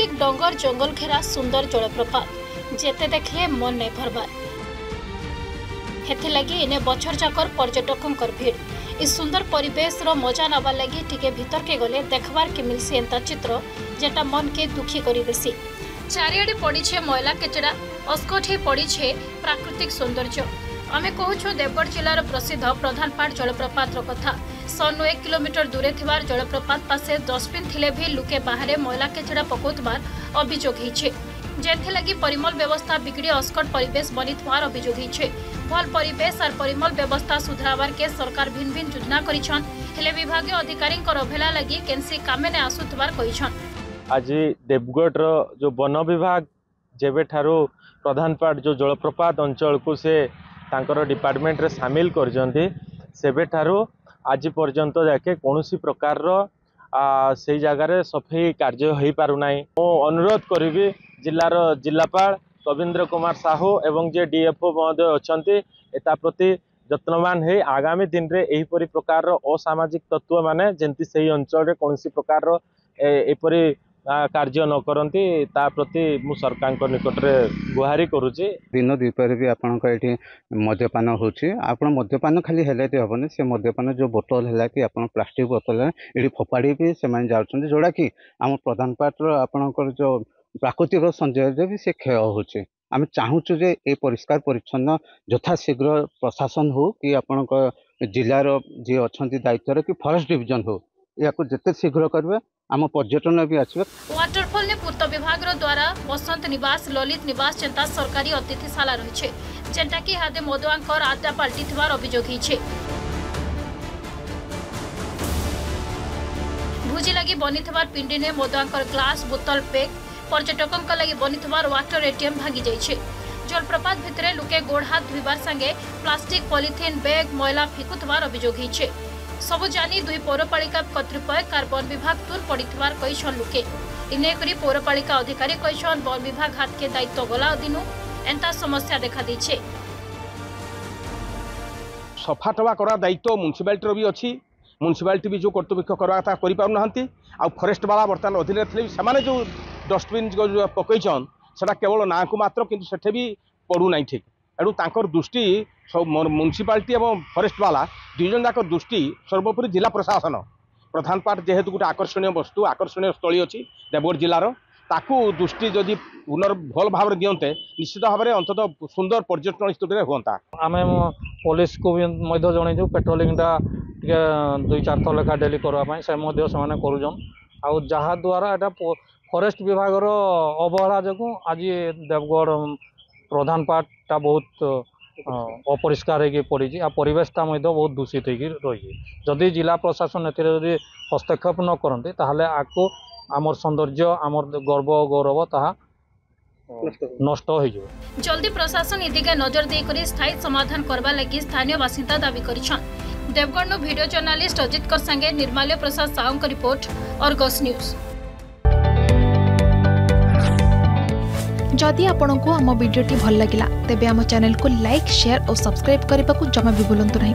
प्राकृतिक डंगर जंगल घेरा सुंदर जलप्रपात जेते देखले मन नहीं भरबार। हेथे लगी इने बछर जाकर पर्यटकों भीड़। इस सुंदर परिवेश रो मजा नवा लगी टिके भीतर के गले देखबार के मिलसी एंता चित्र जेटा मन के दुखी करी देसी। चारिआडे पड़ी छे मैला केचड़ा, अस्कोठी पड़ी छे प्राकृतिक सौंदर्य। आमे कहूछु देवगढ़ जिलार प्रसिद्ध प्रधानपाट जलप्रपात कथा। 101 किलोमीटर दूरे थिवार जलप्रपात पासे डस्टबिन थिले भी लुके बाहरे मैला केचड़ा पकाउतबार अभियोग होइछे, जेथे लगी परिमल व्यवस्था बिगड़ी अस्कट परिवेश बनिथवार अभियोग होइछे। भल परिवेश और परिमल व्यवस्था सुधारवार के सरकार भिन्न भिन्न योजना करिछन, हेले विभागीय अधिकारी अवहेला लगी केनसी कामे ने आसुथवार कहिछन। आज देवगढ़ जो वन विभाग जेबे ठारू प्रधानपाट जो जलप्रपात अंचल को से तांकर डिपार्टमेंट रे शामिल करजंती सेबे ठारू आज पर्यंत जाके कौनसी प्रकार से जगार सफाई कार्य हो पारुना। मो अनुरोध करी जिलार जिलापाल कविंद्र कुमार साहू एवं जे डीएफओ महोदय अच्छा एता प्रति यत्नवान है आगामी दिन में यहीपरि प्रकार असामाजिक तत्व माने जेंति सही अंचल कौन प्रकार एपरी कार्य न करती ता प्रति मु सरकार निकट में गुहारी करुच्ची। दिन द्विपर भी आपंकर मद्यपान होची आपण मद्यपान खाली हेले हेबनी से मद्यपान जो बोतल है कि आप प्लास्टिक बोतल ये फोपाड़ी भी से जाऊँ जोड़ा कि आम प्रधानपाट आपणकर जो प्राकृतिक सौंदर्य भी से क्षय होची। आम चाहूँ जे ये परिष्कार परिच्छन्न यथाशीघ्र प्रशासन हो कि आपण जिलार जी अच्छा दायित्व कि फॉरेस्ट डिविजन हो या जिते शीघ्र करेंगे आम पर्यटन भी आसवे। वाटरफॉल ने पूर्त विभाग द्वारा वसंत निवास ललित निवास जेंता सरकारी अतिथिशाला रही जेंटा कि हादे मदुआंकर आड्डा पाल्टी अभियोग होइछे। भुजी लगी बनी पिंडी ने मदुआंकर ग्लास बोतल पैक पर्यटकों लगी बनी वाटर एटीएम भांगी जाइछे। जलप्रपात भितरे लुके गोड़ हाथ धोइबार संगे प्लास्टिक पॉलिथिन बैग मैला फिकुथवार अभियोग होइछे। सबु जानी दुई पौरपालिका कर्तृपय कार्बन विभाग तुल पड़ीथवार कहिछन लुके। इने करी पौरपालिका अधिकारी कहिछन वन विभाग हाथ के दायित्व गला दिनु एंता समस्या देखा दीछे। सफा टवा करा दायित्व म्युनिसिपालिटी भी अच्छी। म्युनिसिपालिटी भी जो कर्तव्य करवा करि पारु नहंती आ फॉरेस्ट वाला वर्तमान अधीन थे से जो डस्टबिन जो पकईछन सेटा केवल ना को मात्र किंतु सेठे भी पड़ू ना ठीक एणु तांकर दृष्टि सब म्युनिसिपालिटी और फॉरेस्ट वाला दुईजन जाक दृष्टि सर्वोपरि जिला प्रशासन प्रधानपाट जेहेतु गोटे आकर्षणीय वस्तु आकर्षणीय स्थली अच्छी देवगढ़ जिलार ताकू दृष्टि जदि भल भाव दियंते निश्चित भाव में अंततः सुंदर पर्यटन स्थल हुआ। आम पुलिस को भी जनईचु पेट्रोलिंगटा 2-4 थर लेखा डेली करवाई से कर जहा द्वारा यहाँ फॉरेस्ट विभाग अवहेला जो आज देवगढ़ प्रधानपाटा बहुत अपरिष्कार हो पड़ी आ परिवेशटा बहुत दूषित हो रही। जदि जिला प्रशासन ए हस्तक्षेप न करते ताहले आको आमर सौंदर्य आमर गर्व गौरव ताहा नष्ट हो जाए। जल्दी प्रशासन इदिगे नजर देकर स्थायी समाधान करवा लगी स्थानीय बासिंदा दावी करिछन। देवगढ़ वीडियो जर्नालिस्ट अजित संगे निर्माल्य प्रसाद साहू का रिपोर्ट अर्गस न्यूज। जदि आपंक आम भिडी भल लगा तेब आम चैनल को लाइक शेयर और सब्सक्राइब करने को जमा भी भूलु नहीं।